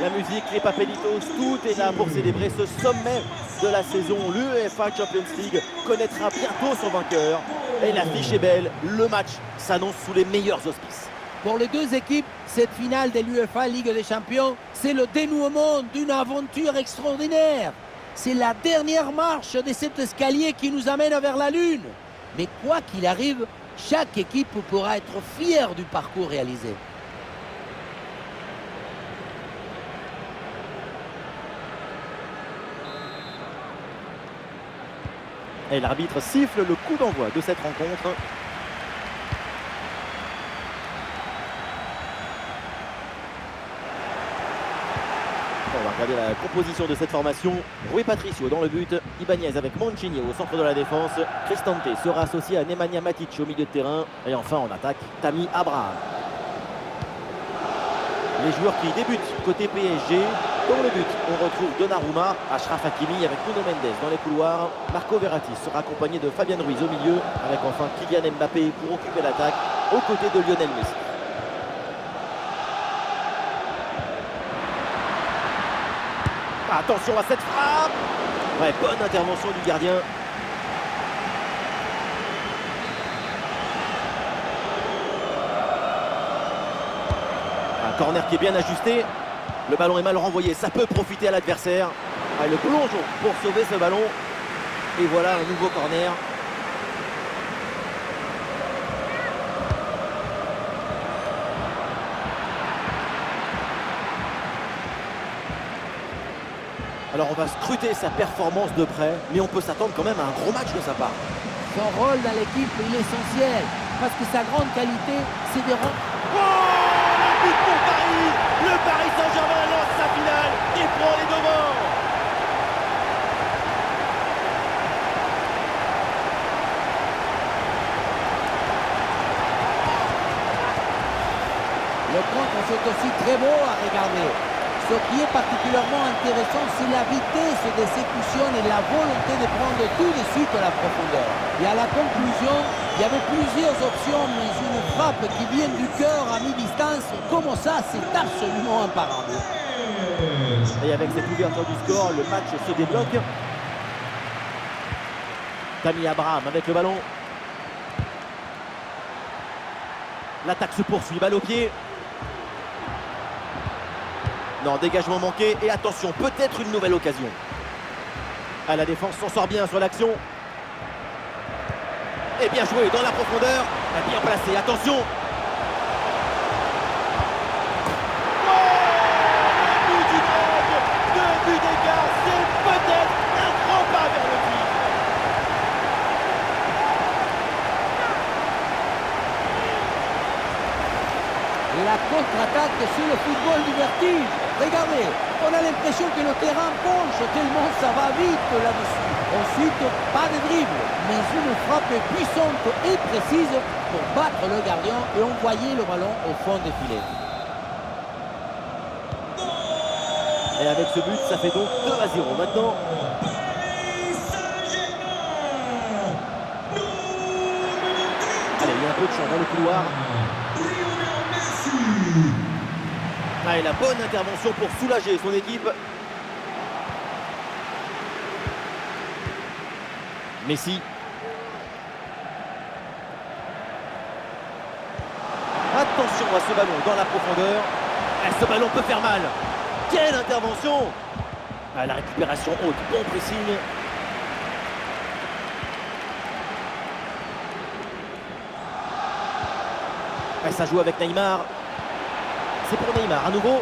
La musique, les papelitos, tout est là pour célébrer ce sommet de la saison. L'UEFA Champions League connaîtra bientôt son vainqueur. Et l'affiche est belle, le match s'annonce sous les meilleurs auspices. Pour les deux équipes, cette finale de l'UEFA Ligue des Champions, c'est le dénouement d'une aventure extraordinaire. C'est la dernière marche de cet escalier qui nous amène vers la Lune. Mais quoi qu'il arrive, chaque équipe pourra être fière du parcours réalisé. Et l'arbitre siffle le coup d'envoi de cette rencontre. On va regarder la composition de cette formation. Rui Patricio dans le but, Ibanez avec Mancini au centre de la défense. Cristante sera associé à Nemanja Matic au milieu de terrain. Et enfin en attaque, Tammy Abraham. Les joueurs qui débutent côté PSG. Dans le but, on retrouve Donnarumma, Achraf Hakimi avec Nuno Mendes dans les couloirs. Marco Verratti sera accompagné de Fabian Ruiz au milieu, avec enfin Kylian Mbappé pour occuper l'attaque, aux côtés de Lionel Messi. Attention à cette frappe! Ouais, bonne intervention du gardien. Un corner qui est bien ajusté. Le ballon est mal renvoyé, ça peut profiter à l'adversaire. Ah, le plongeon pour sauver ce ballon. Et voilà un nouveau corner. Alors on va scruter sa performance de près, mais on peut s'attendre quand même à un gros match de sa part. Son rôle dans l'équipe, il est essentiel, parce que sa grande qualité, c'est de rendre... Oh, le but pour Paris! Le Paris Saint-Germain lance sa finale et prend les devants. Le contre, c'est aussi très beau à regarder. Ce qui est particulièrement intéressant, c'est la vitesse d'exécution et la volonté de prendre tout de suite la profondeur. Et à la conclusion, il y avait plusieurs options, mais une frappe qui vient du cœur à mi-distance, comme ça, c'est absolument imparable. Et avec cette ouverture du score, le match se débloque. Tammy Abraham avec le ballon. L'attaque se poursuit, balle au pied. Non, dégagement manqué. Et attention, peut-être une nouvelle occasion. Ah, la défense s'en sort bien sur l'action. Et bien joué dans la profondeur. Bien placé, attention. La contre-attaque sur le football du vertige. Regardez, on a l'impression que le terrain penche tellement ça va vite là-dessus. Ensuite, pas de dribble, mais une frappe puissante et précise pour battre le gardien et envoyer le ballon au fond des filets. Et avec ce but, ça fait donc 2-0 maintenant. Allez, il y a un peu de champ dans le couloir. Ah, et la bonne intervention pour soulager son équipe. Messi. Attention à ce ballon dans la profondeur. Ah, ce ballon peut faire mal. Quelle intervention! Ah, la récupération haute, bon pressing. Ah, ça joue avec Neymar. C'est pour Neymar à nouveau.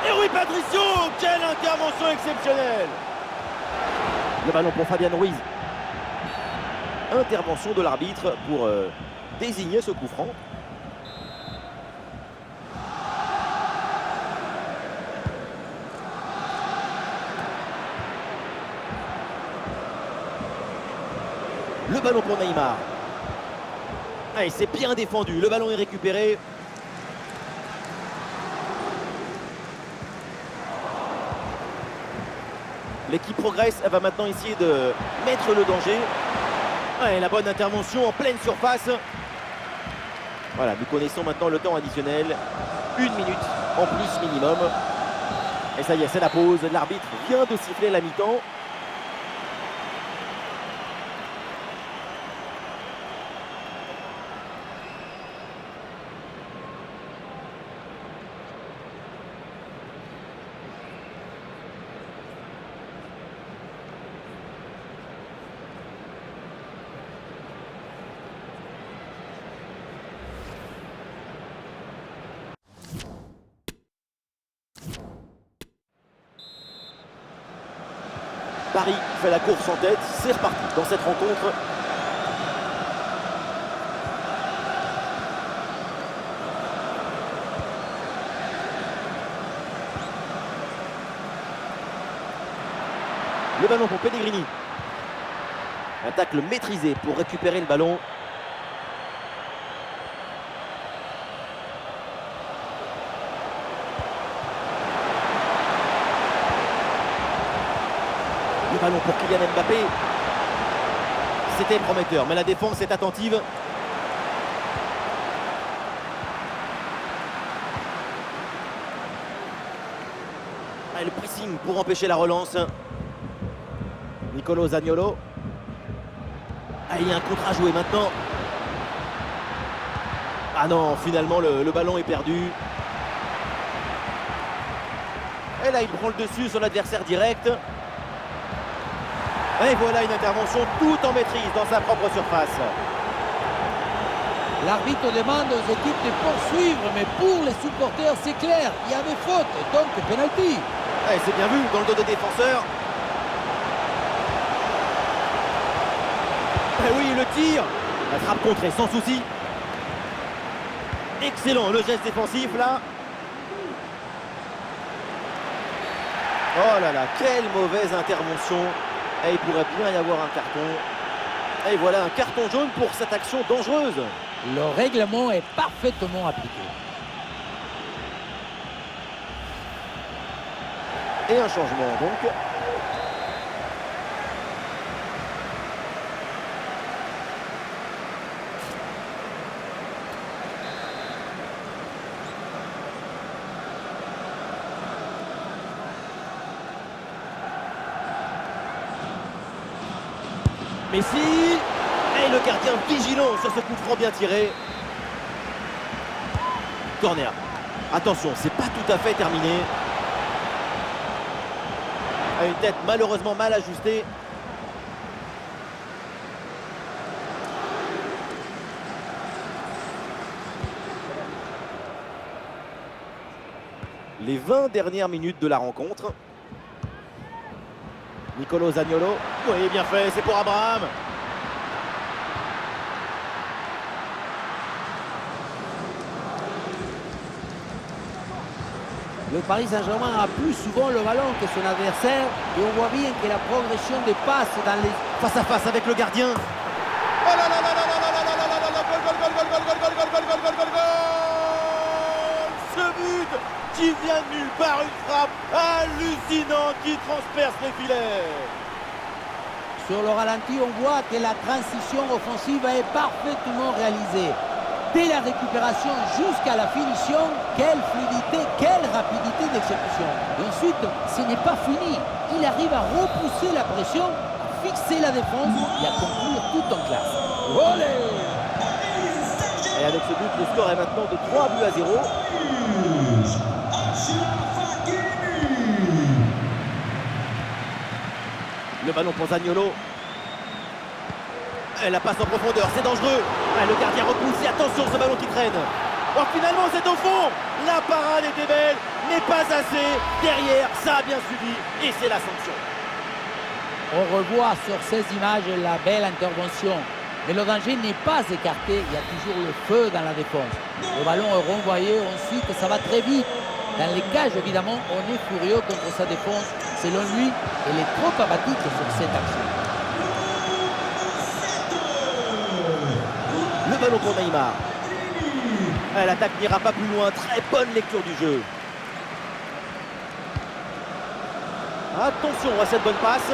Et Rui Patricio, quelle intervention exceptionnelle! Le ballon pour Fabian Ruiz. Intervention de l'arbitre pour désigner ce coup franc. Le ballon pour Neymar. Ah, et c'est bien défendu, le ballon est récupéré. L'équipe progresse, elle va maintenant essayer de mettre le danger. Ah, et la bonne intervention en pleine surface. Voilà, nous connaissons maintenant le temps additionnel. 1 minute en plus minimum. Et ça y est, c'est la pause. L'arbitre vient de siffler la mi-temps. Paris fait la course en tête, c'est reparti dans cette rencontre. Le ballon pour Pellegrini. Un tacle maîtrisé pour récupérer le ballon. Le ballon pour Kylian Mbappé. C'était prometteur, mais la défense est attentive. Ah, le pressing pour empêcher la relance. Nicolo Zaniolo. Ah, il y a un contre à jouer maintenant. Ah non, finalement le ballon est perdu. Et là, il prend le dessus sur l'adversaire direct. Et voilà une intervention tout en maîtrise dans sa propre surface. L'arbitre demande aux équipes de poursuivre, mais pour les supporters, c'est clair, il y avait faute, donc penalty. Ouais, c'est bien vu dans le dos des défenseurs. Et oui, le tir. La frappe contrée sans souci. Excellent le geste défensif là. Oh là là, quelle mauvaise intervention. Et il pourrait bien y avoir un carton. Et voilà un carton jaune pour cette action dangereuse. Le règlement est parfaitement appliqué. Et un changement donc. Messi. Et le gardien vigilant sur ce coup franc bien tiré. Corner. Attention, c'est pas tout à fait terminé. Une tête malheureusement mal ajustée. Les 20 dernières minutes de la rencontre. Nicolo Zaniolo. Oui, bien fait, c'est pour Abraham. Le Paris Saint-Germain a plus souvent le ballon que son adversaire et on voit bien que la progression des passes dans les... Face à face avec le gardien. Oh là là là là là là là là là là là là, gol, gol, gol, gol, gol, gol, gol, gol, gol, gol, gol, gol. Ce but qui vient de nulle part, une frappe hallucinante qui transperce les filets. Sur le ralenti, on voit que la transition offensive est parfaitement réalisée. Dès la récupération jusqu'à la finition, quelle fluidité, quelle rapidité d'exécution. Et ensuite, ce n'est pas fini. Il arrive à repousser la pression, à fixer la défense et à conclure tout en classe. Olé! Et avec ce but, le score est maintenant de 3-0. Le ballon pour Zaniolo. Et la passe en profondeur, c'est dangereux. Le gardien repousse et attention ce ballon qui traîne. Oh, finalement c'est au fond. La parade était belle, mais pas assez. Derrière, ça a bien suivi et c'est la sanction. On revoit sur ces images la belle intervention. Mais le danger n'est pas écarté, il y a toujours le feu dans la défense. Le ballon est renvoyé, ensuite ça va très vite. Dans les cages, évidemment, on est furieux contre sa défense. Selon lui, elle est trop apathique sur cette action. Le ballon pour Neymar. L'attaque n'ira pas plus loin. Très bonne lecture du jeu. Attention à cette bonne passe.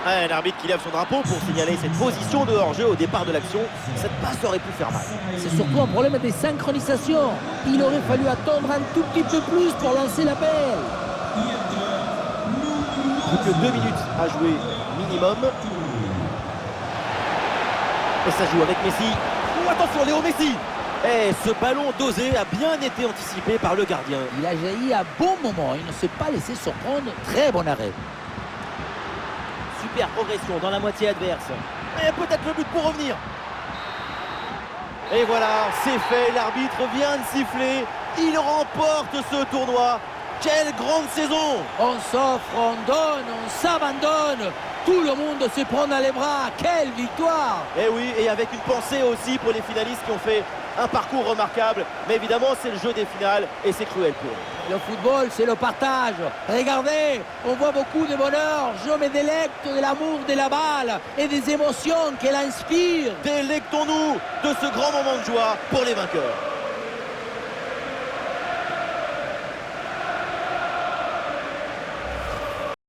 Ouais, l'arbitre qui lève son drapeau pour signaler cette position de hors-jeu au départ de l'action. Cette passe aurait pu faire mal. C'est surtout un problème de synchronisation. Il aurait fallu attendre un tout petit peu plus pour lancer l'appel. Plus que 2 minutes à jouer minimum. Et ça joue avec Messi. Oh, attention, Léo Messi! Et ce ballon dosé a bien été anticipé par le gardien. Il a jailli à bon moment. Il ne s'est pas laissé surprendre. Très bon arrêt. Super progression dans la moitié adverse. Et peut-être le but pour revenir. Et voilà, c'est fait. L'arbitre vient de siffler. Il remporte ce tournoi. Quelle grande saison! On s'offre, on donne, on s'abandonne. Tout le monde se prend dans les bras. Quelle victoire! Et oui, et avec une pensée aussi pour les finalistes qui ont fait un parcours remarquable. Mais évidemment, c'est le jeu des finales et c'est cruel pour eux. Le football, c'est le partage. Regardez, on voit beaucoup de bonheur. Je me délecte de l'amour de la balle et des émotions qu'elle inspire. Délectons-nous de ce grand moment de joie pour les vainqueurs.